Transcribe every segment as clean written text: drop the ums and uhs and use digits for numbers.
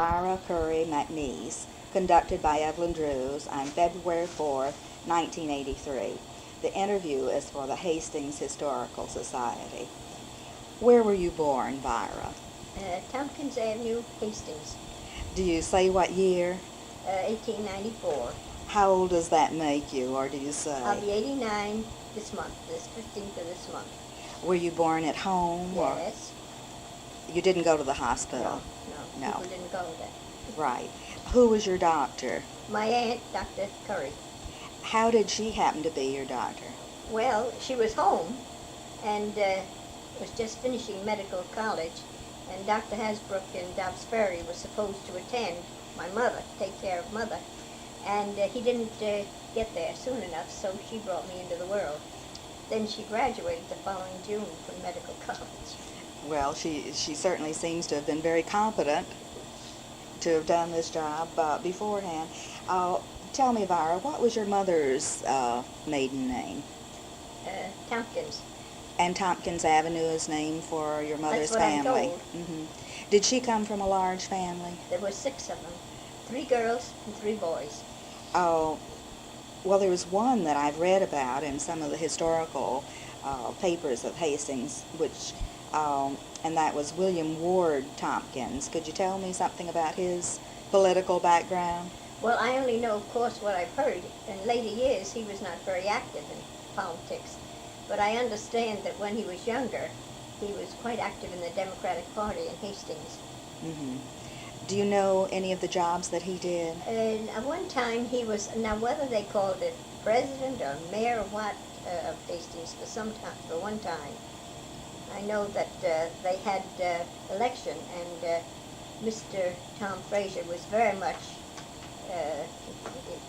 Vera McNiece, conducted by Evelyn Drewes on February 4th, 1983. The interview is for the Hastings Historical Society. Where were you born, Vera? Tompkins Avenue, Hastings. Do you say what year? 1894. How old does that make you, or do you say? I'll be 89 this month, this 15th of this month. Were you born at home? Yes. Or you didn't go to the hospital? No. No. People didn't go there. Right. Who was your doctor? My aunt, Dr. Curry. How did she happen to be your doctor? Well, she was home and was just finishing medical college, and Dr. Hasbrook in Dobbs Ferry was supposed to attend my mother, take care of mother, and he didn't get there soon enough, so she brought me into the world. Then she graduated the following June from medical college. Well, she certainly seems to have been very competent to have done this job beforehand. Tell me, Vera, what was your mother's maiden name? Tompkins. And Tompkins Avenue is named for your mother's That's what I'm family. told. Mm-hmm. Did she come from a large family? There were 6 of them, 3 girls and 3 boys. Oh, well, there was one that I've read about in some of the historical papers of Hastings, which, and that was William Ward Tompkins. Could you tell me something about his political background? Well, I only know, of course, what I've heard. In later years, he was not very active in politics. But I understand that when he was younger, he was quite active in the Democratic Party in Hastings. Mm-hmm. Do you know any of the jobs that he did? And at one time he was, now whether they called it president or mayor or what of Hastings for one time, I know that they had election, and Mr. Tom Fraser was very much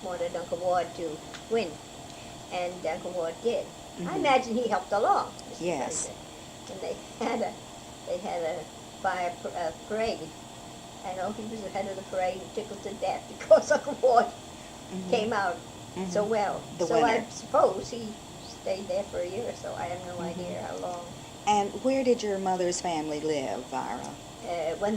wanted Uncle Ward to win, and Uncle Ward did. Mm-hmm. I imagine he helped along, Mr. Yes. Fraser. And they had a fire parade. I know he was the head of the parade and tickled to death because Uncle Ward came out so well. The so winner. I suppose he stayed there for a year or so. I have no idea how long. And where did your mother's family live, Vera? When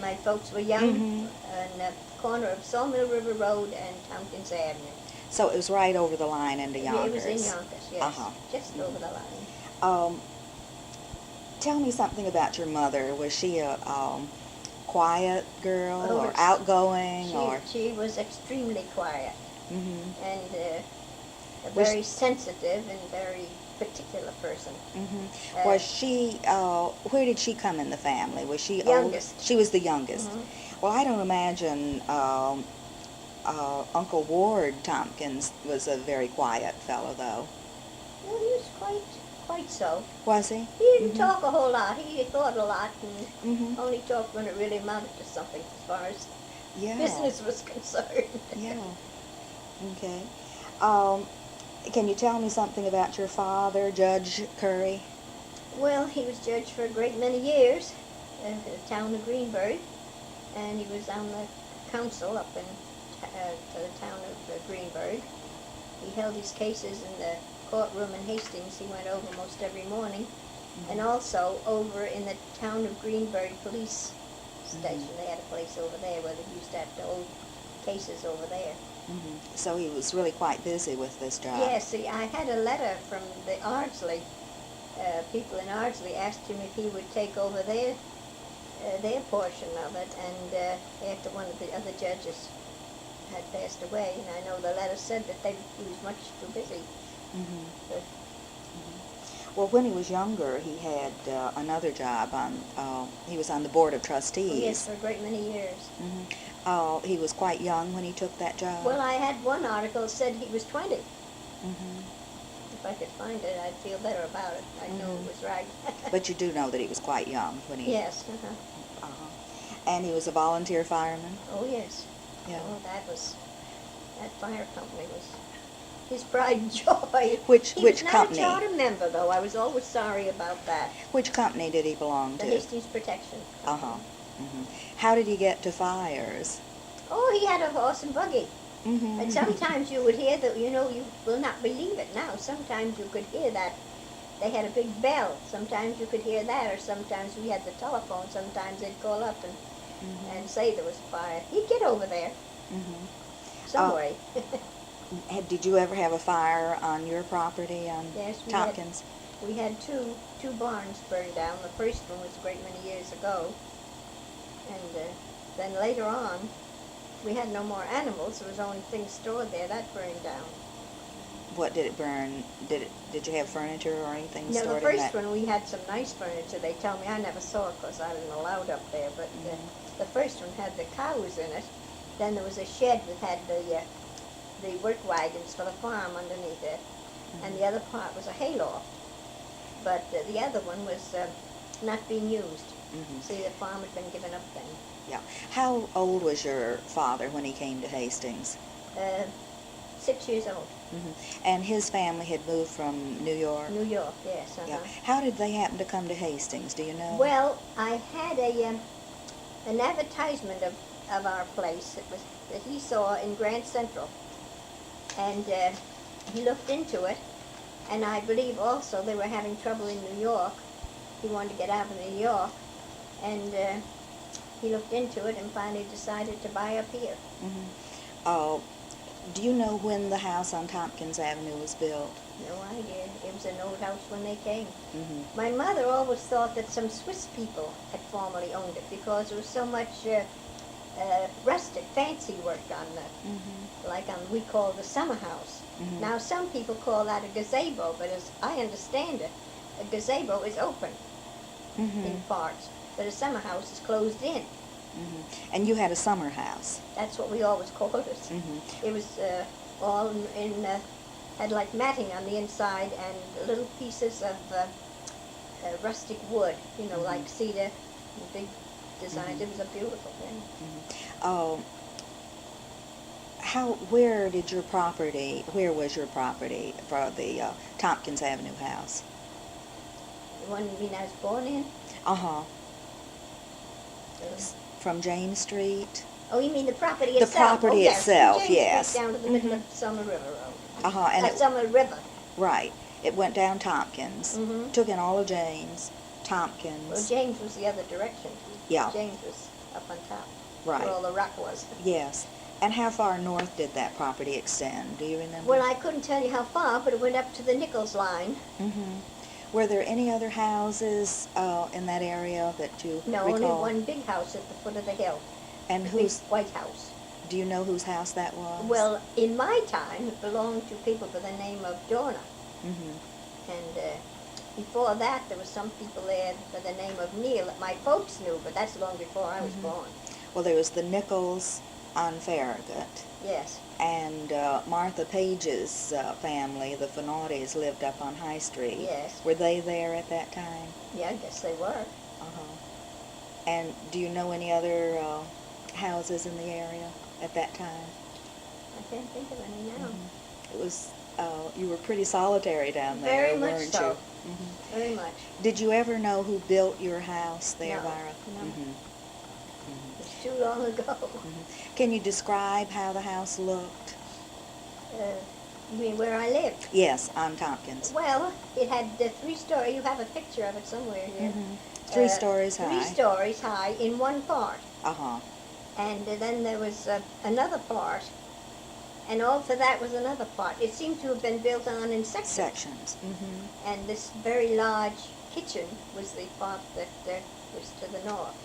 my folks were young, on the corner of Sawmill River Road and Tompkins Avenue. So it was right over the line into Yonkers. It was in Yonkers, yes, just over the line. Tell me something about your mother. Was she a quiet girl, or outgoing, She was extremely quiet, and a Was very sensitive and very particular person. Was she? Where did she come in the family? Was she youngest? Old? She was the youngest. Well, I don't imagine Uncle Ward Tompkins was a very quiet fellow, though. Well, he was quite so. Was he? He didn't talk a whole lot. He thought a lot, and Mhm. only talked when it really amounted to something as far as Yeah. business was concerned. Yeah. Okay. Can you tell me something about your father, Judge Curry? Well, he was judge for a great many years in the town of Greenburgh, and he was on the council up in the town of Greenburgh. He held his cases in the courtroom in Hastings. He went over most every morning, and also over in the town of Greenburgh police station. They had a place over there where they used to have the old cases over there. So he was really quite busy with this job. Yes, see, I had a letter from the Ardsley, people in Ardsley asked him if he would take over their portion of it, and after one of the other judges had passed away, and I know the letter said that he was much too busy. But, well, when he was younger, he had another job he was on the board of trustees. yes, for a great many years. He was quite young when he took that job. Well, I had one article said he was 20. If I could find it, I'd feel better about it. I know it was right. But you do know that he was quite young when he... Yes. And he was a volunteer fireman? Oh, yes. Yeah. Oh, that fire company was his pride and joy. Which company? He was not a charter member, though. I was always sorry about that. Which company did he belong to? The Hastings Protection Company. How did he get to fires? Oh, he had a horse and buggy. And sometimes you would hear that, you will not believe it now. Sometimes you could hear that. They had a big bell. Sometimes you could hear that, or sometimes we had the telephone. Sometimes they'd call up and and say there was a fire. He'd get over there Mhm. some way. Did you ever have a fire on your property on Yes, Tompkins? we had two barns burned down. The first one was a great many years ago, and then later on, we had no more animals. There was only things stored there. That burned down. What did it burn? Did you have furniture or anything No, stored the in that? first one we had some nice furniture. They tell me I never saw it because I wasn't allowed up there. But the first one had the cows in it. Then there was a shed that had the work wagons for the farm underneath it, and the other part was a hayloft. But the other one was not being used. See, the farm had been given up then. Yeah. How old was your father when he came to Hastings? 6 years old. And his family had moved from New York? New York, yes. Yeah. How did they happen to come to Hastings? Do you know? Well, I had an advertisement of our place that he saw in Grand Central, and he looked into it, and I believe also they were having trouble in New York. He wanted to get out of New York, and he looked into it and finally decided to buy up here. Do you know when the house on Tompkins Avenue was built? No idea. It was an old house when they came. Mm-hmm. My mother always thought that some Swiss people had formerly owned it because there was so much rustic, fancy work on the, like on we call the summer house. Now some people call that a gazebo, but as I understand it, a gazebo is open in parts, but a summer house is closed in. And you had a summer house. That's what we always called it. It was all in had like matting on the inside and little pieces of rustic wood, you know, like cedar, big designs. It was a beautiful thing. Where was your property for the Tompkins Avenue house? The one I was born in? From James Street? Oh, you mean the property The itself? property itself, James yes. Street down to the middle of Summer River Road. And Summer River. Right. It went down Tompkins, took in all of James, Tompkins. Well, James was the other direction. Yeah. James was up on top, Right. where all the rock was. Yes. And how far north did that property extend? Do you remember? Well, I couldn't tell you how far, but it went up to the Nichols line. Were there any other houses in that area that you No, recall? only one big house at the foot of the hill. And Big whose? white house. Do you know whose house that was? Well, in my time, it belonged to people by the name of Dorner. And before that, there was some people there by the name of Neal that my folks knew, but that's long before I was born. Well, there was the Nichols on Farragut. Yes. And Martha Page's family, the Finautis, lived up on High Street. Yes. Were they there at that time? Yeah, I guess they were. And do you know any other houses in the area at that time? I can't think of any now. It was, you were pretty solitary down there, Very much weren't so. you? Very much. Did you ever know who built your house there, No, Vira? no. It's too long ago. Can you describe how the house looked? You mean where I lived? Yes, on Tompkins. Well, it had 3-story. You have a picture of it somewhere here. 3 stories high. 3 stories high in one part. Uh-huh. And then there was another part, and all for that was another part. It seemed to have been built on in sections. And this very large kitchen was the part that was to the north.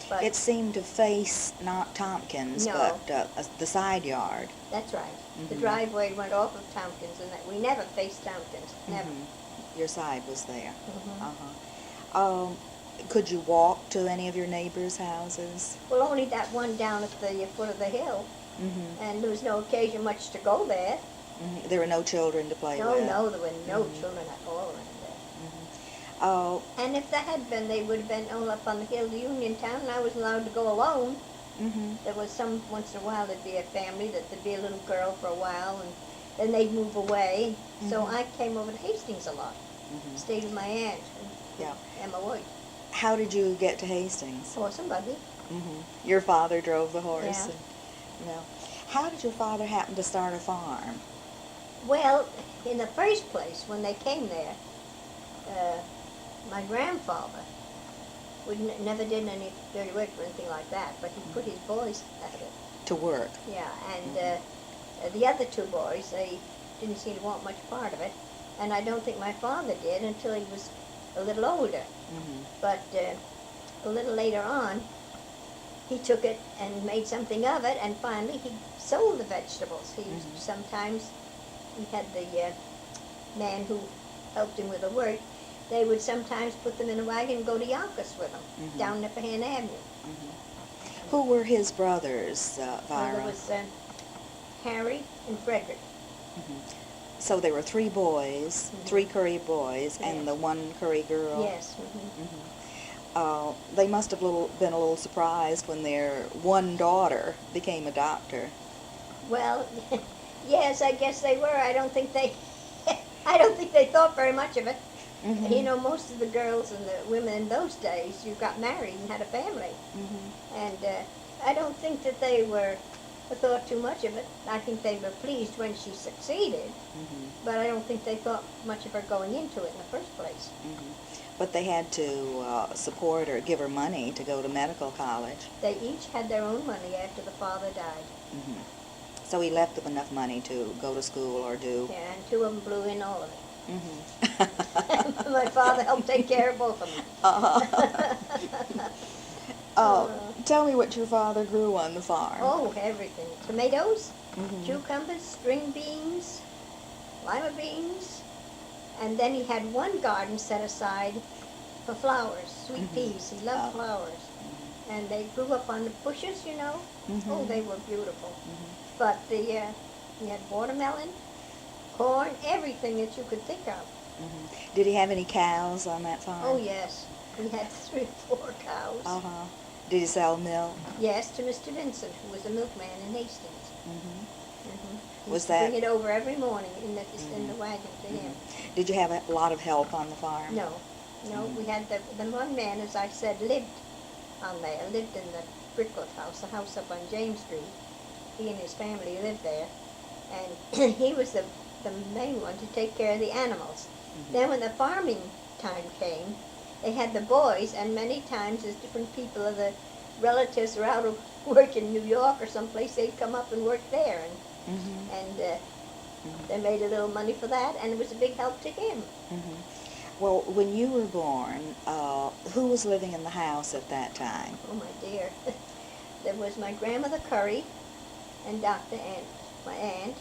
But It seemed to face not Tompkins, No. but the side yard. that's right. The driveway went off of Tompkins, and that we never faced Tompkins. Never. Your side was there. Could you walk to any of your neighbors' houses? Well, only that one down at the foot of the hill, and there was no occasion much to go there. There were no children to play No, with? no, there were no children at all around there. Oh, And if there had been, they would have been all up on the hill to Uniontown, and I was allowed to go alone. There was once in a while there'd be a family, that there'd be a little girl for a while, and then they'd move away. So I came over to Hastings a lot, stayed with my aunt, Emma White. how did you get to Hastings? Horse and buggy. Your father drove the horse? Yeah. And, how did your father happen to start a farm? Well, in the first place, when they came there, my grandfather never did any dirty work or anything like that, but he put his boys at it. To work. Yeah, and the other two boys, they didn't seem to want much part of it, and I don't think my father did until he was a little older. But a little later on, he took it and made something of it, and finally he sold the vegetables. He used to sometimes, he had the man who helped him with the work, they would sometimes put them in a wagon and go to Yonkers with them, down Nipperhan Avenue. Who were his brothers, Well, Vira? there was Harry and Frederick. So there were three boys, three Curry boys, and Yes. the one Curry girl? Yes. They must have been a little surprised when their one daughter became a doctor. Well, yes, I guess they were. I don't think they thought very much of it. You know, most of the girls and the women in those days, you got married and had a family. And I don't think that they thought too much of it. I think they were pleased when she succeeded, but I don't think they thought much of her going into it in the first place. But they had to support her, give her money to go to medical college. They each had their own money after the father died. So he left them enough money to go to school or do. Yeah, and two of them blew in all of it. My father helped take care of both of them. Tell me what your father grew on the farm. Oh, everything. Tomatoes, cucumbers, string beans, lima beans, and then he had one garden set aside for flowers, sweet peas. He loved flowers. And they grew up on the bushes, you know. Oh, they were beautiful. But he had watermelon, corn, everything that you could think of. Did he have any cows on that farm? Oh, yes. We had 3 or 4 cows. Did he sell milk? Yes, to Mr. Vincent, who was a milkman in Hastings. He Was used to that? bring it over every morning in the wagon to him. Did you have a lot of help on the farm? No, we had the one man, as I said, lived on there, lived in the bricklet house, the house up on James Street. He and his family lived there, and he was the main one to take care of the animals. Then when the farming time came, they had the boys, and many times as different people of the relatives were out of work in New York or someplace, they'd come up and work there, and they made a little money for that, and it was a big help to him. Well, when you were born, who was living in the house at that time? Oh, my dear. There was my grandmother Curry and Dr. Aunt, my aunt,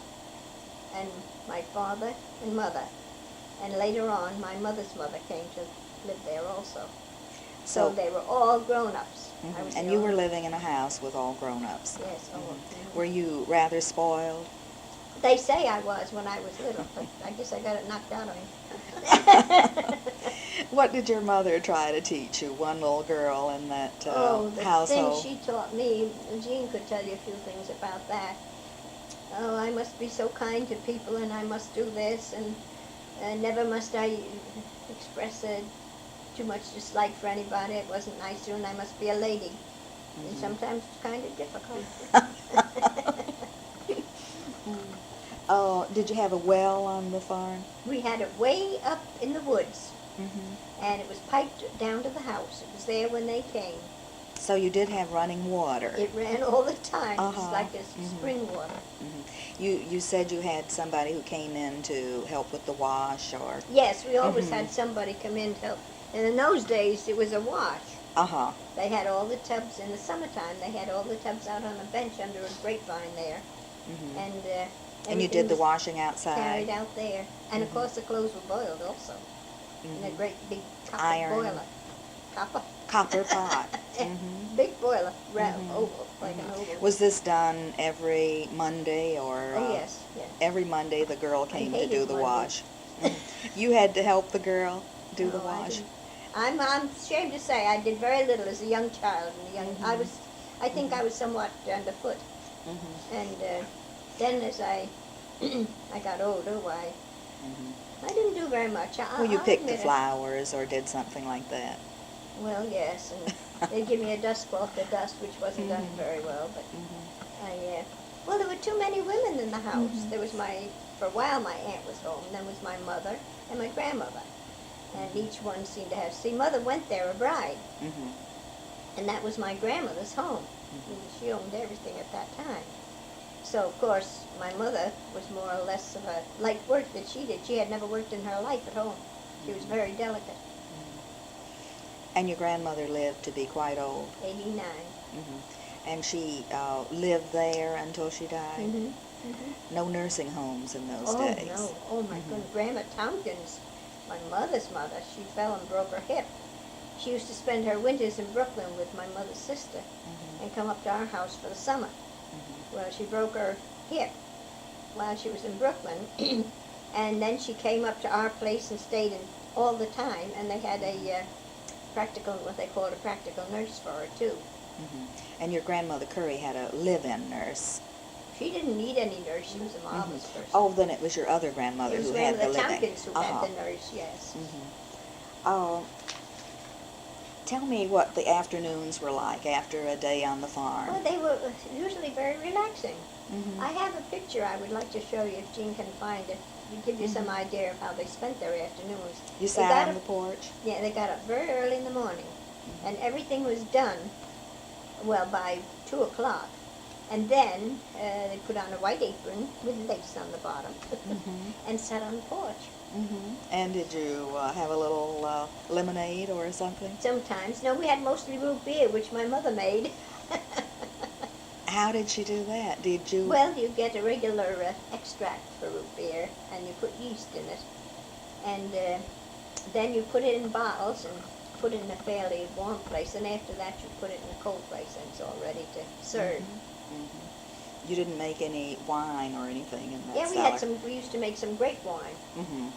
and my father and mother. And later on, my mother's mother came to live there also. So they were all grown-ups. And you were living in a house with all grown-ups? Yes. Were you rather spoiled? They say I was when I was little, but I guess I got it knocked out of me. What did your mother try to teach you, one little girl in that the household? things she taught me, Jean could tell you a few things about that. Oh, I must be so kind to people, and I must do this, and never must I express too much dislike for anybody. It wasn't nice to, and I must be a lady. And sometimes it's kind of difficult. Did you have a well on the farm? We had it way up in the woods, and it was piped down to the house. It was there when they came. So you did have running water. It ran all the time. It was like a spring water. You said you had somebody who came in to help with the wash, or? Yes, we always had somebody come in to help. And in those days, it was a wash. They had all the tubs in the summertime. They had all the tubs out on a bench under a grapevine there. And you did the washing outside? Carried out there. And of course the clothes were boiled also. In a great big copper Iron. boiler. Copper pot. Big boiler, round, oval, like an oval. Was this done every Monday, or? Oh, yes. Every Monday the girl came to hated do the Monday. wash. You had to help the girl do the No, I wash? didn't. I'm ashamed to say I did very little as a young child. I think I was somewhat underfoot. And then as I got older, why, I didn't do very much. Well, you I'll picked the admit it. flowers or did something like that. Well, yes, and they'd give me a dust cloth to dust, which wasn't done very well, but well, there were too many women in the house. There was for a while my aunt was home, then was my mother and my grandmother. and each one seemed to have. See, Mother went there a bride, Mhm. and that was my grandmother's home. She owned everything at that time. So, of course, my mother was more or less of a light work that she did. She had never worked in her life at home. She was very delicate. And your grandmother lived to be quite old. 89. Mhm. And she lived there until she died. Mm-hmm. Mm-hmm. No nursing homes in those Oh, days. no. Oh, my goodness. Grandma Tompkins, my mother's mother, she fell and broke her hip. She used to spend her winters in Brooklyn with my mother's sister and come up to our house for the summer. Well, she broke her hip while she was in Brooklyn, and then she came up to our place and stayed in all the time, and they had a practical, what they called a practical nurse for her, too. And your grandmother Curry had a live-in nurse. She didn't need any nurse. She was a marvelous person. Oh, then it was your other grandmother It was who had the Grandmother live-in. Tompkins who had the nurse, yes. Tell me what the afternoons were like after a day on the farm. Well, they were usually very relaxing. I have a picture I would like to show you if Jean can find it. To give you some idea of how they spent their afternoons. You sat on the porch? Yeah, they got up very early in the morning, and everything was done, well, by 2 o'clock. And then they put on a white apron with lace on the bottom and sat on the porch. And did you have a little lemonade or something? Sometimes. No, we had mostly root beer, which my mother made. How did she do that? Did you? Well, you get a regular extract for root beer, and you put yeast in it. And then you put it in bottles and put it in a fairly warm place. And after that, you put it in a cold place, and it's all ready to serve. You didn't make any wine or anything in that Yeah, we cellar? had some. We used to make some grape wine.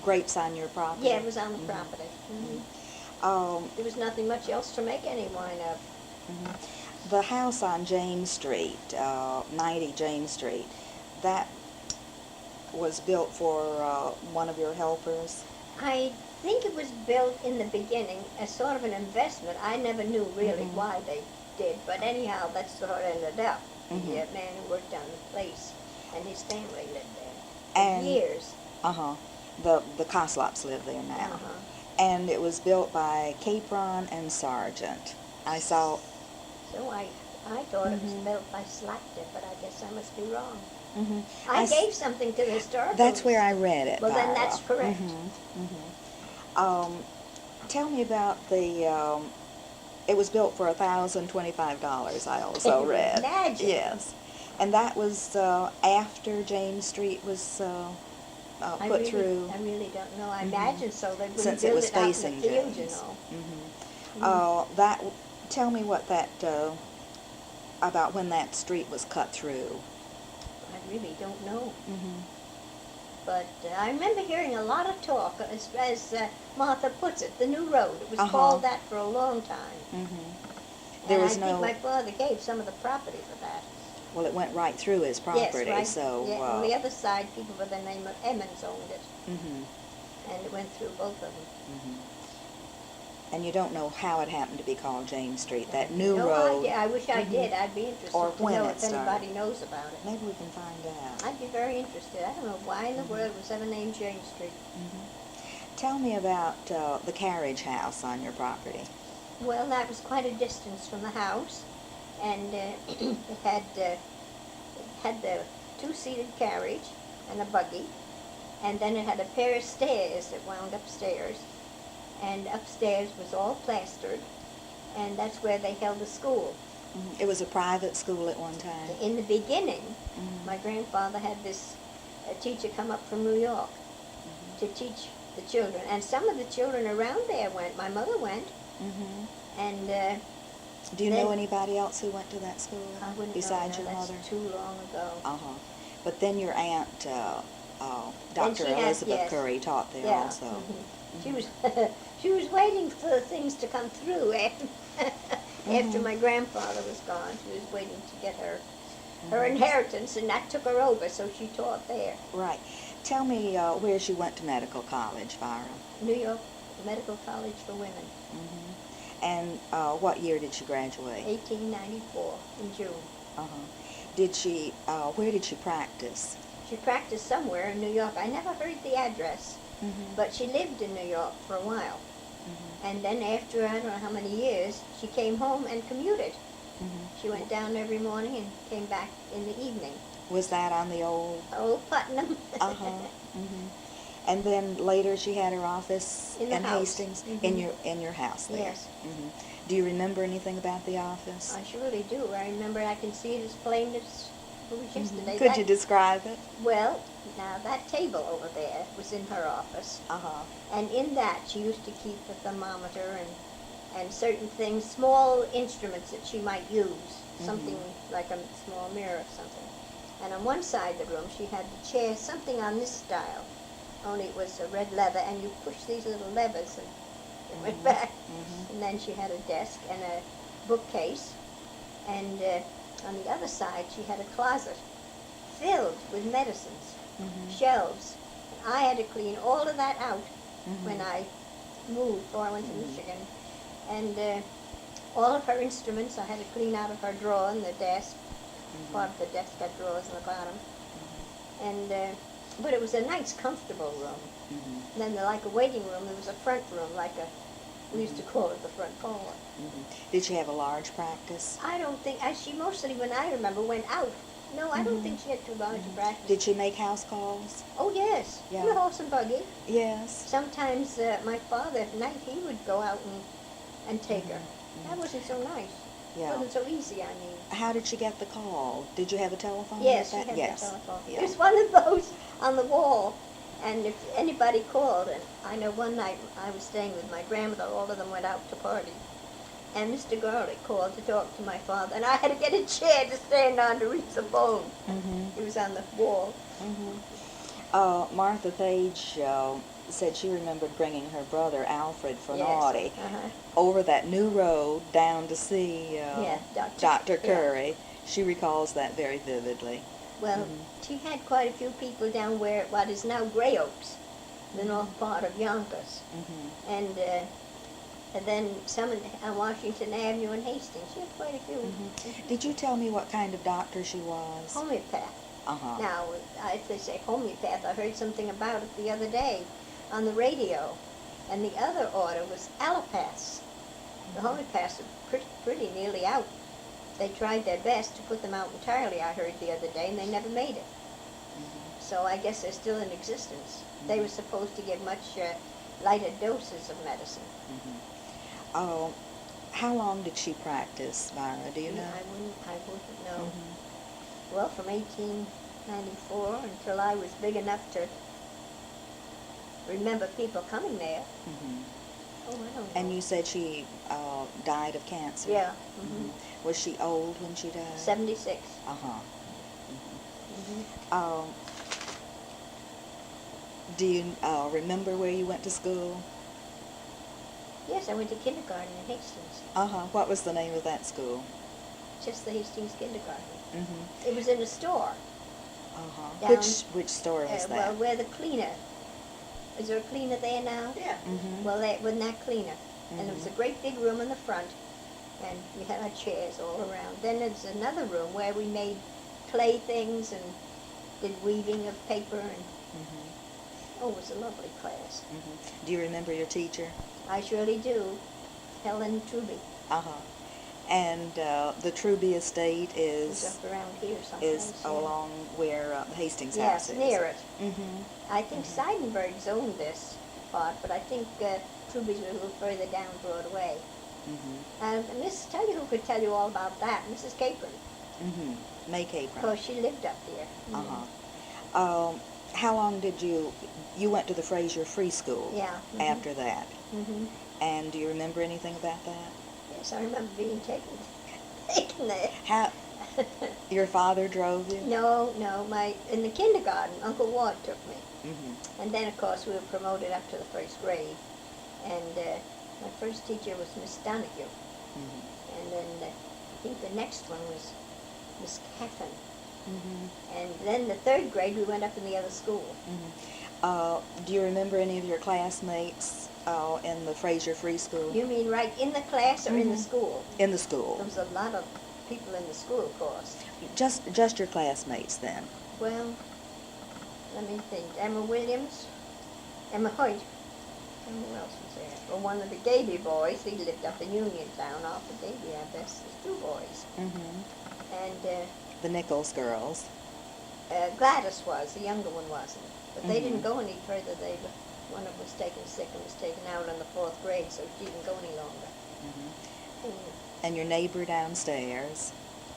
Grapes on your property? Yeah, it was on the property. There was nothing much else to make any wine of. The house on James Street, 90 James Street, that was built for one of your helpers? I think it was built in the beginning as sort of an investment. I never knew really why they did, but anyhow, that's how it ended up. The man who worked on the place and his family lived there for years. The Coslops live there now. And it was built by Capron and Sargent. I saw. So I thought it was built by Slackton, but I guess I must be wrong. I gave something to the historical. That's where I read it. Well, then that's correct. Tell me about the. It was built for $1,025. I also read. Imagine. Yes, and that was after James Street was put through. I really don't know. I imagine so. They wouldn't Since build it was out in the facing field, James. you know. That. Tell me what that about when that street was cut through. I really don't know. But I remember hearing a lot of talk, as Martha puts it, the new road. It was called that for a long time. There was I think my father gave some of the property for that. Well, it went right through his property, yes, right. so. Yeah, on the other side, people by the name of Emmons owned it. And it went through both of them. And you don't know how it happened to be called James Street, that new no road. idea. I wish I did. I'd be interested Or to when know it if anybody started. knows about it. Maybe we can find out. I'd be very interested. I don't know why in the world it was ever named James Street. Tell me about the carriage house on your property. Well, that was quite a distance from the house, and it had the two-seated carriage and a buggy, and then it had a pair of stairs that wound upstairs, and upstairs was all plastered, and that's where they held the school. It was a private school at one time. In the beginning, my grandfather had this teacher come up from New York to teach the children, and some of the children around there went. My mother went, and do you know anybody else who went to that school I wouldn't besides know. your mother? That's too long ago. But then your aunt, Dr. Elizabeth Curry, taught there also. She was she was waiting for things to come through after my grandfather was gone. She was waiting to get her inheritance, and that took her over, so she taught there. Right. Tell me where she went to medical college, Vera. New York Medical College for Women. And what year did she graduate? 1894 in June. Did she? Where did she practice? She practiced somewhere in New York. I never heard the address. Mhm. but she lived in New York for a while. Mhm. And then after I don't know how many years, she came home and commuted. Mhm. She went down every morning and came back in the evening. Was that on the old? Old Putnam. Uh-huh. Mhm. And then later she had her office In the house. Hastings, Mhm. in your house there. Yes. Mhm. Do you remember anything about the office? I surely do. I remember I can see it as plain as it was yesterday. Could you describe it? Well, now that table over there was in her office. Uh-huh. And in that she used to keep a thermometer and certain things, small instruments that she might use, something like a small mirror or something. And on one side of the room she had the chair, something on this style, only it was a red leather, and you push these little levers and it went back. And then she had a desk and a bookcase, and on the other side she had a closet filled with medicines, shelves. And I had to clean all of that out when I moved before I went to Michigan. And all of her instruments I had to clean out of her drawer in the desk. Part of the desk had drawers in the bottom. And but it was a nice, comfortable room. And then, like a waiting room, there was a front room, we used to call it the front parlor. Did she have a large practice? I don't think, she mostly, when I remember, went out. No, I don't think she had too large a practice. Did she make house calls? Oh, yes. Yeah. In a horse and buggy. Yes. Sometimes my father, at night, he would go out and take her. That wasn't so nice. Yeah. It wasn't so easy, I mean. How did she get the call? Did you have a telephone? Yes, she with had that? Yes. the telephone. Yeah. There's one of those on the wall, and if anybody called, and I know one night I was staying with my grandmother, all of them went out to party, and Mr. Garlick called to talk to my father, and I had to get a chair to stand on to reach the phone. It was on the wall. Martha Page said she remembered bringing her brother Alfred Fernaudy over that new road down to see Dr. Curry. She recalls that very vividly. Well, she had quite a few people down where what is now Gray Oaks, the north part of Yonkers, and then some on Washington Avenue in Hastings. She had quite a few. Did you tell me what kind of doctor she was? Homeopath. Uh-huh. Now, if they say homeopath, I heard something about it the other day on the radio, and the other order was allopaths. The homeopaths are pretty nearly out. They tried their best to put them out entirely, I heard the other day, and they never made it. So I guess they're still in existence. They were supposed to give much lighter doses of medicine. Oh, how long did she practice, Myra? Do you know? I wouldn't know. Well, from 1894 until I was big enough to remember people coming there. Oh, I don't know. And you said she died of cancer? Yeah. Was she old when she died? 76. Uh-huh. Do you remember where you went to school? Yes, I went to kindergarten in Hastings. What was the name of that school? Just the Hastings kindergarten. Mm-hmm. It was in a store. Down, which store was that? Well, where the cleaner. Is there a cleaner there now? Yeah. Well, that wasn't that cleaner. And there was a great big room in the front, and we had our chairs all around. Then there's another room where we made clay things and did weaving of paper, and oh, it was a lovely class. Do you remember your teacher? I surely do. Helen Truby. And the Truby estate It's is up around here someplace. along where the Hastings house Yes, is. near it. I think Seidenberg's owned this part, but I think Truby's was a little further down Broadway. Tell you who could tell you all about that, Mrs. Capron. May Capron. Because she lived up there. How long did you went to the Fraser Free School? Yeah. After that. And do you remember anything about that? Yes, I remember being taken there. How your father drove you? No, in the kindergarten, Uncle Ward took me. And then, of course, we were promoted up to the first grade. And my first teacher was Miss Donahue. And then I think the next one was Miss Caffin. And then the third grade, we went up in the other school. Do you remember any of your classmates in the Fraser Free School? You mean right in the class or in the school? In the school. There was a lot of people in the school, of course. Just your classmates then. Well, let me think. Emma Williams, Emma Hoyt. And who else was there? Well, one of the Gaby boys, he lived up in Uniontown off of Gaby, I guess. There's two boys. And The Nichols girls. Gladys was, the younger one wasn't. But they didn't go any further. One of them was taken sick and was taken out in the 4th grade, so she didn't go any longer. And your neighbor downstairs.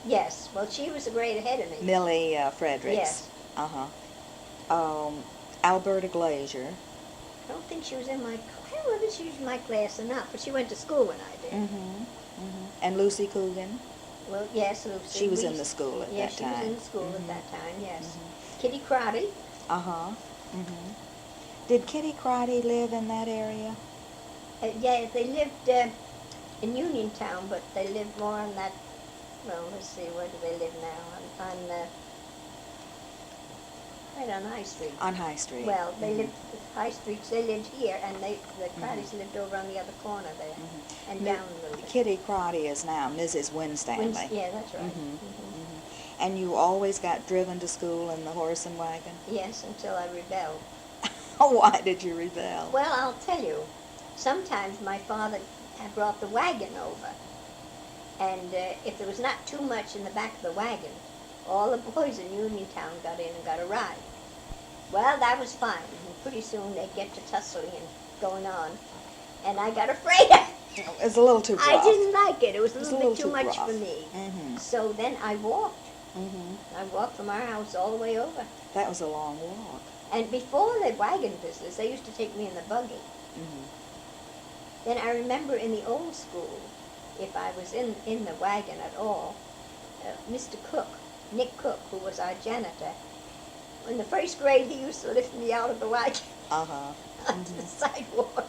Yes, well, she was a grade ahead of me. Millie Fredericks. Yes. Alberta Glazier. I don't think she was in my, I don't know if she was in my class or not, but she went to school when I did. And Lucy Coogan. Well, yes, Lucy. She was in the school at that time. Yes, she was in the school at that time, yes. Kitty Crotty. Did Kitty Crotty live in that area? Yeah, they lived in Uniontown, but they lived more on that, well, let's see, where do they live now? Right on High Street. On High Street. Well, they lived, High Street, they lived here, and the Crotties lived over on the other corner there, and down a little bit. Kitty Crotty is now Mrs. Winstanley. Yeah, that's right. And you always got driven to school in the horse and wagon? Yes, until I rebelled. Why did you rebel? Well, I'll tell you. Sometimes my father had brought the wagon over, and if there was not too much in the back of the wagon, all the boys in Uniontown got in and got a ride. Well, that was fine, and pretty soon they'd get to tussling and going on, and I got afraid. It's a little too rough. I didn't like it. It was a little bit too much rough for me. So then I walked. I walked from our house all the way over. That was a long walk. And before the wagon business, they used to take me in the buggy. Then I remember in the old school, if I was in the wagon at all, Mr. Cook, Nick Cook, who was our janitor, in the 1st grade he used to lift me out of the wagon onto the sidewalk,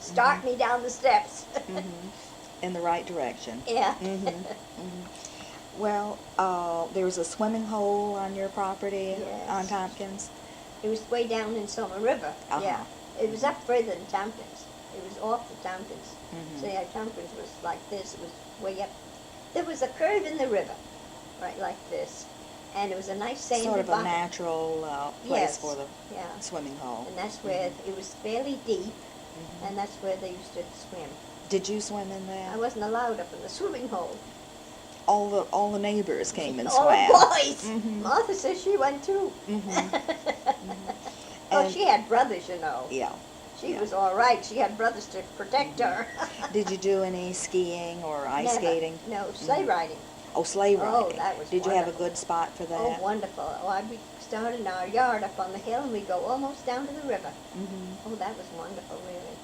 start me down the steps. In the right direction. Yeah. Well, there was a swimming hole on your property on Tompkins? It was way down in Summer River, yeah. It was up further than Tompkins. It was off the Tompkins. So yeah, Tompkins was like this. It was way up. There was a curve in the river, right like this. And it was a nice sandy Sort of bottom. a natural place for the swimming hole. And that's where it was fairly deep, and that's where they used to swim. Did you swim in there? I wasn't allowed up in the swimming hole. All the neighbors came and All swam. the boys. Martha says she went too. Oh, she had brothers, you know. Yeah. She was all right. She had brothers to protect her. Did you do any skiing or ice skating? No, sleigh riding. Oh, sleigh riding. Oh, that was Did you have a wonderful. good spot for that? Oh, wonderful. Oh, we started in our yard up on the hill, and we'd go almost down to the river. Oh, that was wonderful, really.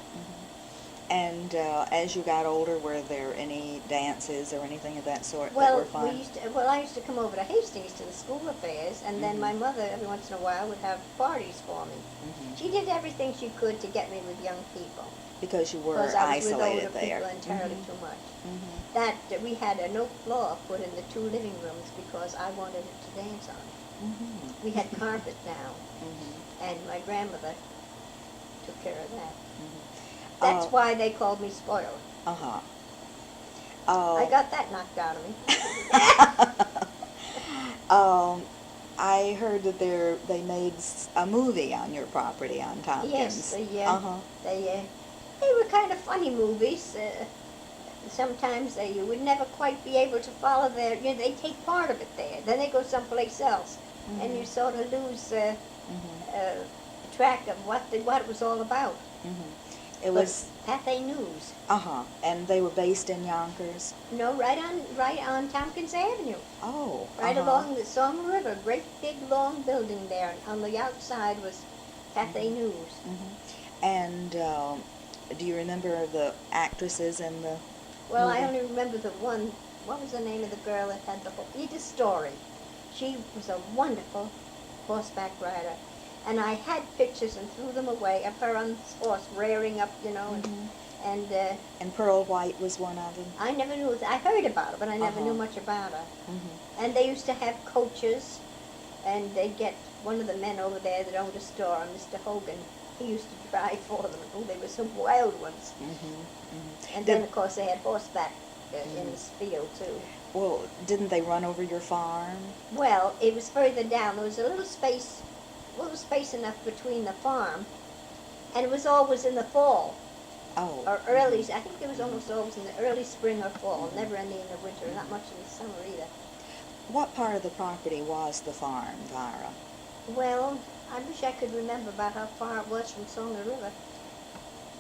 And as you got older, were there any dances or anything of that sort that Well, were fun? I used to come over to Hastings to the school affairs, and then my mother, every once in a while, would have parties for me. She did everything she could to get me with young people. Because you were Because I was with isolated older there. people entirely too much. That we had an oak floor put in the 2 living rooms because I wanted it to dance on. We had carpet down, and my grandmother took care of that. That's why they called me spoiled. I got that knocked out of me. I heard that they made a movie on your property on Tompkins. Yes, they were kind of funny movies. Sometimes you would never quite be able to follow they take part of it there, then they go someplace else, and you sort of lose track of what it was all about. It was Pathé News. And they were based in Yonkers. No, right on Tompkins Avenue. Oh. Right along the Song River, great big long building there. On the outside was Pathé News. And do you remember the actresses in the Well, movie? I only remember the one. What was the name of the girl that had the whole Edith Story? She was a wonderful horseback rider. And I had pictures and threw them away of her on this horse rearing up, And Pearl White was one of them. I never knew. I heard about her, but I never knew much about her. And they used to have coaches, and they'd get one of the men over there that owned a store, Mr. Hogan. He used to drive for them. Oh, they were some wild ones. And then, of course, they had horseback in this field, too. Well, didn't they run over your farm? Well, it was further down. There was a little space enough between the farm And it was always in the fall, Oh. or early, I think it was almost always in the early spring or fall, never any in the winter, not much in the summer either. What part of the property was the farm, Vira? Well, I wish I could remember about how far it was from Sauna River,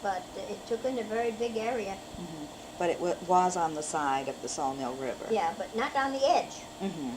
but it took in a very big area. Mm-hmm. But it was on the side of the Sawmill River. Yeah, but not on the edge, Mm-hmm.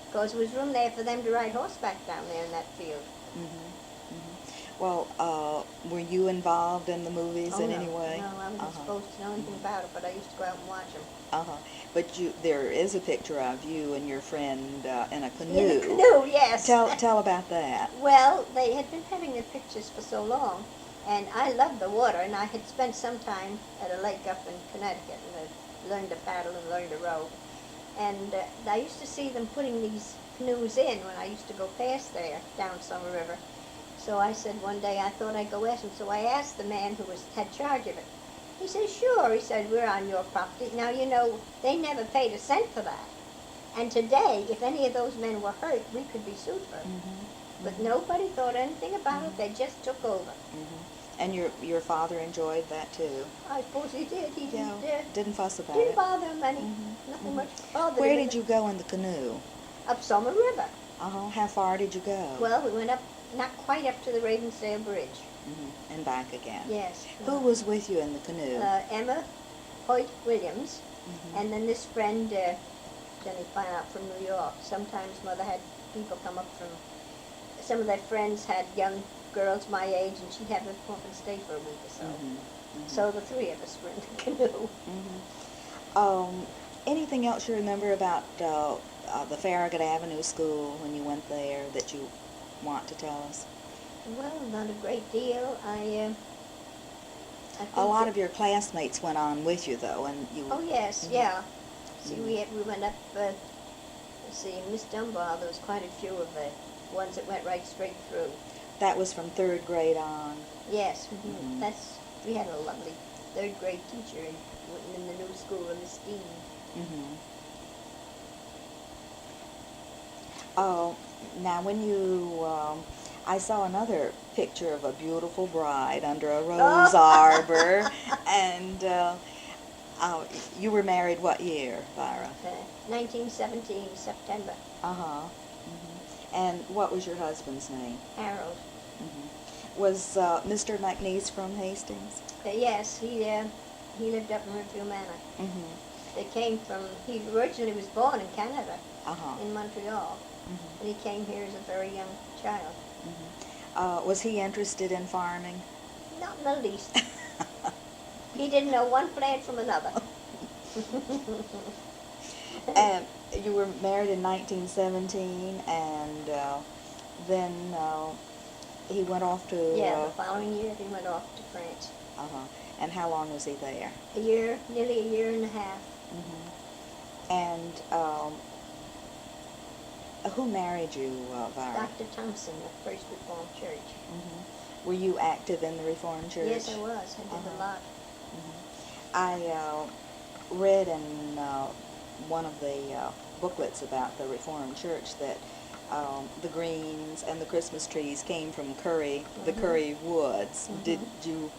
because there was room there for them to ride horseback down there in that field. Mm-hmm. Mm-hmm. Well, were you involved in the movies in no, any way? No, I wasn't supposed to know anything about it, but I used to go out and watch them. Uh-huh. But there is a picture of you and your friend in a canoe. In a canoe, yes. Tell about that. Well, they had been having their pictures for so long, and I loved the water, and I had spent some time at a lake up in Connecticut, and I learned to paddle and learned to row. And I used to see them putting these canoes in when I used to go past there, down Summer River. So I said one day I thought I'd go ask him, so I asked the man who had charge of it. He said, sure. He said, we're on your property. Now, you know, they never paid a cent for that. And today, if any of those men were hurt, we could be sued for it. Mm-hmm. But nobody thought anything about it. They just took over. Mm-hmm. And your father enjoyed that too? I suppose he did. He Didn't fuss about didn't it? bother him any. Mm-hmm. Nothing much bothered Where him. did you go in the canoe? Up Summer River. Uh-huh. How far did you go? Well, we went up, not quite up to the Ravensdale Bridge. Mm-hmm. And back again? Yes. Who was with you in the canoe? Emma Hoyt Williams, Mm-hmm. and then this friend, Jenny found out from New York. Sometimes Mother had people come up from, some of their friends had young girls my age, and she'd have them come up and stay for a week or so. Mm-hmm. Mm-hmm. So the three of us were in the canoe. Mm-hmm. Anything else you remember about the Farragut Avenue School when you went there that you want to tell us? Well, not a great deal. I think A lot of your classmates went on with you, though, and you... Oh, yes, Mhm. yeah. See, Mhm. we went up, let's see, Miss Dunbar, there was quite a few of the ones that went right straight through. That was from 3rd grade on. Yes, Mhm. we had a lovely 3rd grade teacher in the new school, Miss Dean. Mm-hmm. Oh, now when you... I saw another picture of a beautiful bride under a rose arbor, and you were married what year, Vira? 1917, September. Uh-huh. Mm-hmm. And what was your husband's name? Harold. Mm-hmm. Was Mr. McNiece from Hastings? Yes, he lived up in Riverview Manor. Mm-hmm. They came from, he originally was born in Canada, Uh-huh. in Montreal, Mm-hmm. and he came here as a very young child. Mm-hmm. Was he interested in farming? Not in the least. He didn't know one plant from another. And you were married in 1917, and then he went off to... Yeah, the following year he went off to France. Uh-huh. And how long was he there? Nearly a year and a half. Mm-hmm. And who married you, Vira? Dr. Thompson, the First Reformed Church. Mm-hmm. Were you active in the Reformed Church? Yes, I was. I did a lot. Mm-hmm. I read in one of the booklets about the Reformed Church that the greens and the Christmas trees came from Curry, the Curry Woods. Mm-hmm. Did you...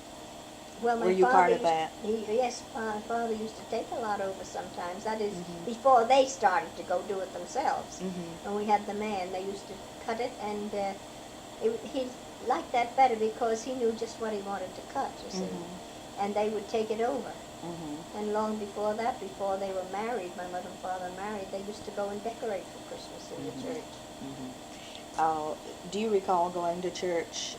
Well, Were you part of that? Yes, my father used to take a lot over sometimes. That is, Mhm. before they started to go do it themselves. Mm-hmm. When we had the man, they used to cut it, and he liked that better because he knew just what he wanted to cut, you see. Mm-hmm. And they would take it over. Mm-hmm. And long before that, before they were married, my mother and father married, they used to go and decorate for Christmas in Mhm. the church. Mm-hmm. Do you recall going to church?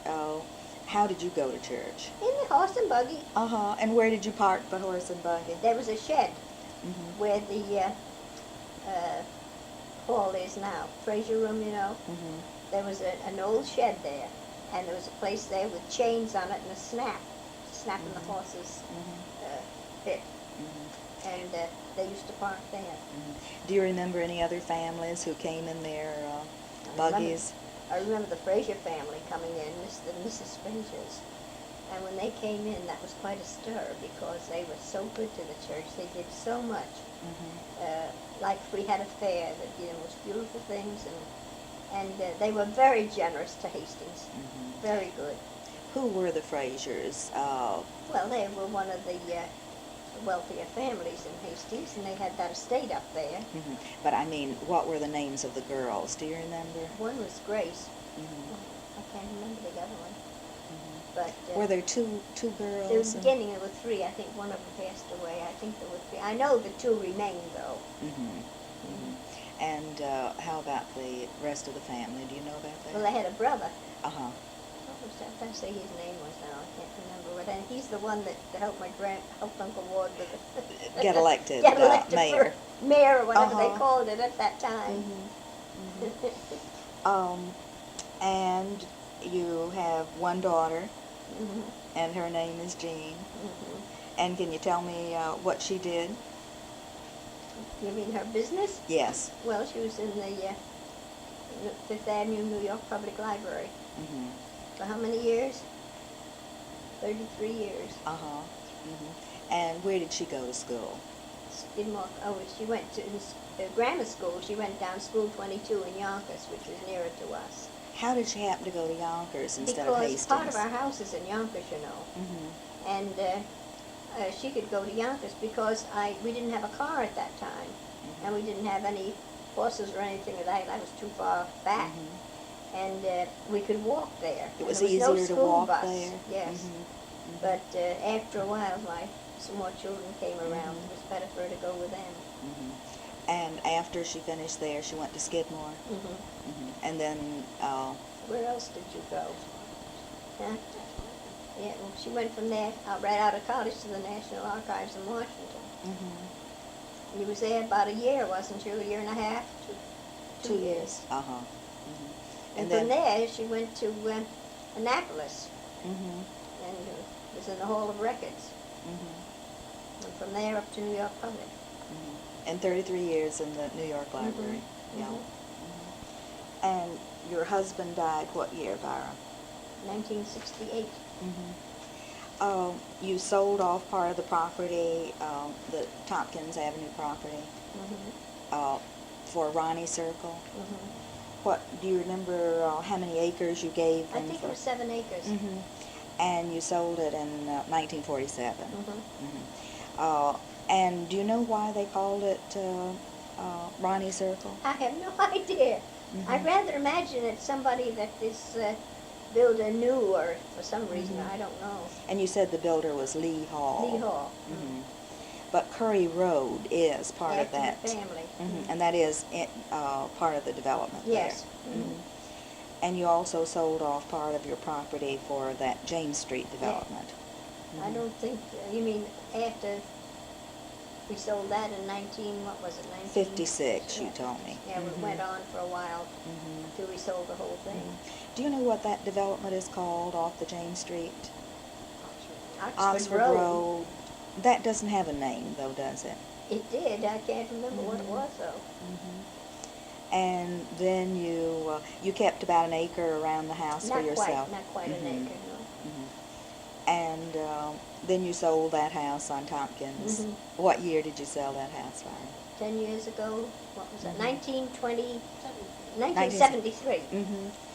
How did you go to church? In the horse and buggy, Uh-huh. And where did you park the horse and buggy? there was a shed Mm-hmm. where the hall is now, Fraser Room, you know. Mm-hmm. There was an old shed there, and there was a place there with chains on it and a snapping the horse's bit, Mm-hmm. and they used to park there. Mm-hmm. Do you remember any other families who came in their buggies? I remember the Fraser family coming in, the Mrs. Frasers, and when they came in, that was quite a stir because they were so good to the church. They did so much. Mm-hmm. Like if we had a fair, they did the most beautiful things, and they were very generous to Hastings. Mm-hmm. Very good. Who were the Frasers? Well, they were one of the wealthier families in Hastings, and they had that estate up there. But I mean, what were the names of the girls? Do you remember? One was Grace. Mhm. I can't remember the other one. But Were there two girls? in the beginning there were three. I think one of them passed away. I think there were three. I know the two remain, though. And how about the rest of the family? Do you know about that? Well, they had a brother. Uh-huh. What was that? I say his name was now. I can't remember what. And he's the one that helped helped Uncle Ward with it. Get elected, Get elected mayor. for mayor or whatever they Uh-huh. called it at that time. And you have one daughter, Mhm. and her name is Jean. Mhm. And can you tell me what she did? You mean her business? Yes. Well, she was in the Fifth Avenue, New York Public Library. Mm-hmm. For how many years? 33 years. Uh-huh. And where did she go to school? She went to grammar school. She went down School 22 in Yonkers, which was nearer to us. How did she happen to go to Yonkers instead of Hastings? Because part of our house is in Yonkers, you know. And she could go to Yonkers because we didn't have a car at that time. And we didn't have any horses or anything of that. I was too far back. And we could walk there. It was there easier no to school walk bus. there? Yes. But after a while, some more children came around. It was better for her to go with them. And after she finished there, she went to Skidmore? And then... Where else did you go? Huh? Yeah, well, she went from there, right out of college, to the National Archives in Washington. And you was there about a year, wasn't you? A year and a half? 2 years. Uh-huh. And from there, she went to Annapolis. Mm-hmm. And was in the Hall of Records. And from there up to New York Public. And 33 years in the New York Library. Yeah. And your husband died what year, Vera? 1968. You sold off part of the property, the Tompkins Avenue property, for Ronnie Circle. What do you remember? How many acres you gave them? I think it was 7 acres. And you sold it in 1947. And do you know why they called it Ronnie Circle? I have no idea. I'd rather imagine it's somebody that this builder knew, or for some reason, I don't know. And you said the builder was Lee Hall. Lee Hall. But Curry Road is part of that. The family. And that is part of the development Yes. there. And you also sold off part of your property for that James Street development. I don't think, you mean after we sold that in 56, you told me. Yeah, we went on for a while until we sold the whole thing. Do you know what that development is called off the James Street? Oxford Road. That doesn't have a name, though, does it? It did. I can't remember what it was, though. And then you kept about an acre around the house for yourself. Not quite an acre, no. And then you sold that house on Tompkins. What year did you sell that house, Larry? 10 years ago. What was that? 1973.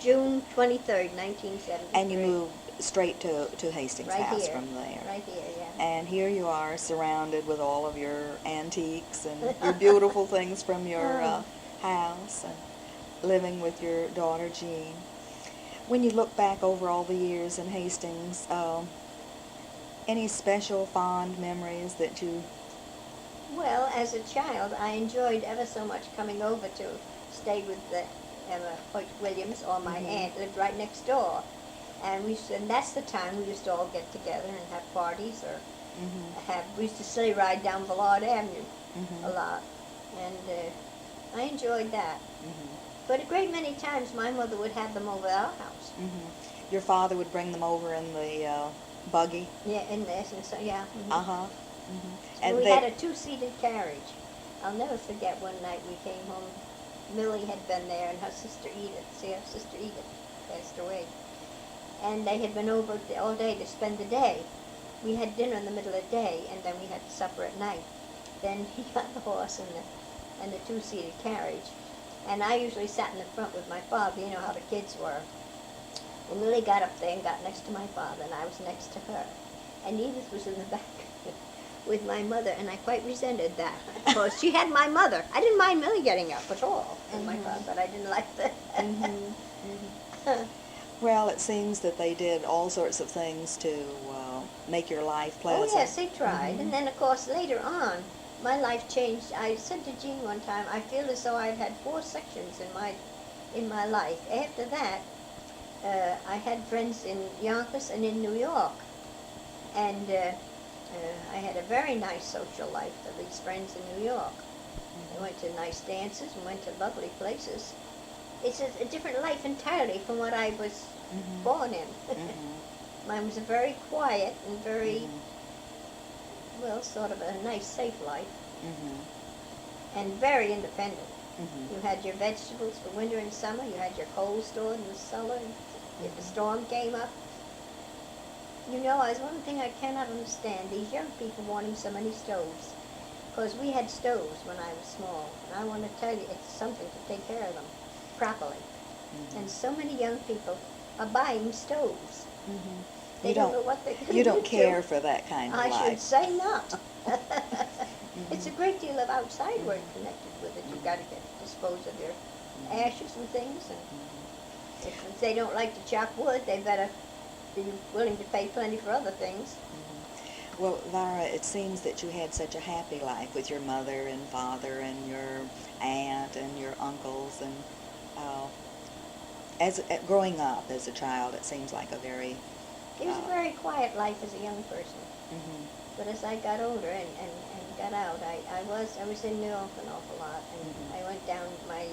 June 23rd, 1973. And you moved straight to Hastings Right House here. from there. Right here, yeah. And here you are, surrounded with all of your antiques and your beautiful things from your house, and living with your daughter Jean. When you look back over all the years in Hastings, any special fond memories that you... Well, as a child, I enjoyed ever so much coming over to stay with Emma Hoyt Williams, or my aunt lived right next door. And that's the time we used to all get together and have parties, or we used to sleigh ride down Ballard Avenue a lot. And I enjoyed that. But a great many times my mother would have them over at our house. Your father would bring them over in the buggy? Yeah, in there, so yeah. And we had a 2-seated carriage. I'll never forget one night we came home. Millie had been there, and her sister Edith. See, her sister Edith passed away. And they had been over all day to spend the day. We had dinner in the middle of the day, and then we had supper at night. Then he got the horse and the 2-seated carriage. And I usually sat in the front with my father. You know how the kids were. And Millie got up there and got next to my father, and I was next to her. And Edith was in the back with my mother, and I quite resented that, because she had my mother. I didn't mind Millie getting up at all with my father, but I didn't like that. Well, it seems that they did all sorts of things to make your life pleasant. Oh yes, they tried. And then of course later on, my life changed. I said to Jean one time, I feel as though I'd had 4 sections in my life. After that, I had friends in Yonkers and in New York. And I had a very nice social life with these friends in New York. I went to nice dances and went to lovely places. It's a different life entirely from what I was born in. Mine was a very quiet and very, well, sort of a nice, safe life. And very independent. You had your vegetables for winter and summer. You had your coal stored in the cellar. If a storm came up. You know, there's one thing I cannot understand. These young people wanting so many stoves. Because we had stoves when I was small. And I want to tell you, it's something to take care of them properly. And so many young people are buying stoves. They don't know what they're going to do. You don't care for that kind of life. I should say not. It's a great deal of outside work connected with it. You've got to dispose of your ashes and things. And if they don't like to chop wood, they better be willing to pay plenty for other things. Well, Vera, it seems that you had such a happy life with your mother and father and your aunt and your uncles, and growing up as a child, it seems like a very... It was a very quiet life as a young person. But as I got older and got out, I was in New York an awful lot, and I went down. My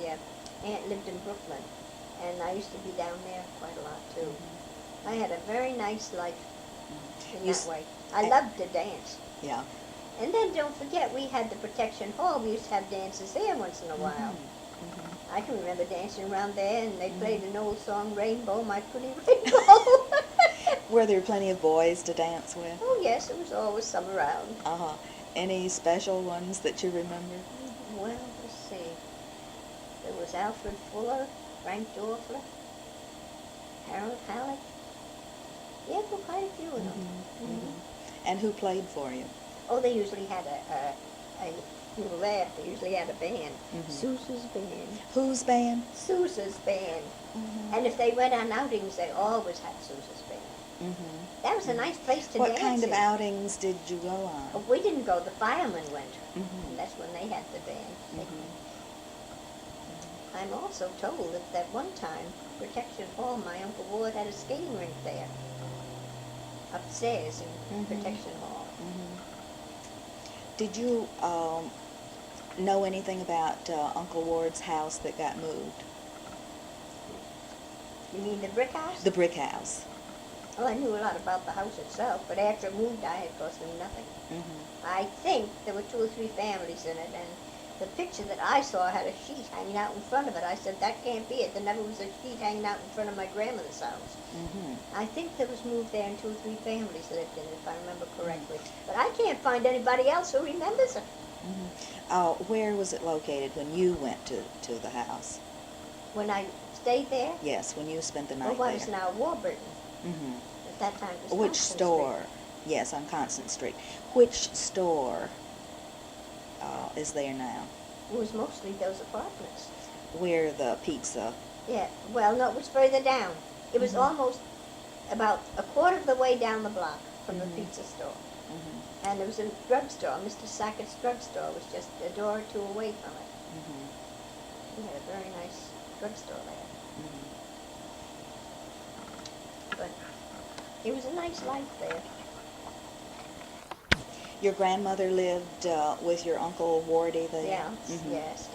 aunt lived in Brooklyn, and I used to be down there quite a lot too. I had a very nice life in that way. I loved to dance. Yeah. And then don't forget, we had the Protection Hall. We used to have dances there once in a while. I can remember dancing around there, and they played an old song, Rainbow, My Pretty Rainbow. Were there plenty of boys to dance with? Oh yes, there was always some around. Any special ones that you remember? Well, let's see. There was Alfred Fuller, Frank Dorfler, Harold Halleck. Yeah, there were quite a few of them. And who played for you? Oh, they usually had you will laugh, they usually had a band. Sousa's band. Whose band? Sousa's band. And if they went on outings, they always had Sousa's band. That was a nice place to dance in. What kind of outings did you go on? Oh, we didn't go. The firemen went. And that's when they had the band. I'm also told that one time, Protection Hall, my Uncle Ward had a skating rink there. Upstairs in Protection Hall. Did you know anything about Uncle Ward's house that got moved? You mean the brick house? The brick house. Well, I knew a lot about the house itself, but after it moved, I, of course, knew nothing. I think there were 2 or 3 families in it, and the picture that I saw had a sheet hanging out in front of it. I said, that can't be it. There never was a sheet hanging out in front of my grandmother's house. I think there was moved there and 2 or 3 families lived in it, if I remember correctly. But I can't find anybody else who remembers it. Where was it located when you went to the house? When I stayed there? Yes, when you spent the night what there. is now Warburton. At that time it was Which Constant store? Street. Yes, on Constant Street. Which store is there now? It was mostly those apartments. Where the pizza... Yeah, well, no, it was further down. It was almost about a quarter of the way down the block from the pizza store. And there was a drugstore. Mr. Sackett's drugstore was just a door or 2 away from it. He had a very nice drugstore there. But it was a nice life there. Your grandmother lived with your Uncle Wardy there? Yeah, yes.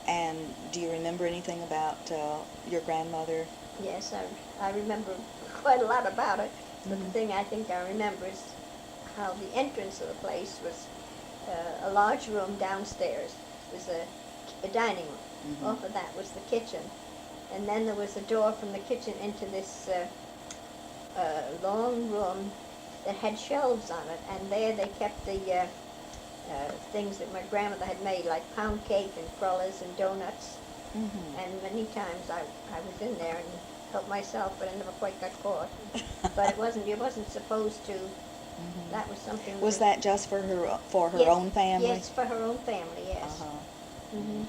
And do you remember anything about your grandmother? Yes, I remember quite a lot about it. But the thing I think I remember is how the entrance of the place was a large room downstairs. It was a dining room. Off of that was the kitchen. And then there was a door from the kitchen into this long room that had shelves on it, and there they kept the things that my grandmother had made, like pound cake and crullers and donuts. And many times I was in there, and help myself, but I never quite got caught. But you wasn't supposed to. Mhm. That was something. Was that just for her Yes, own family? Yes, for her own family. Yes. Uh-huh. Mhm.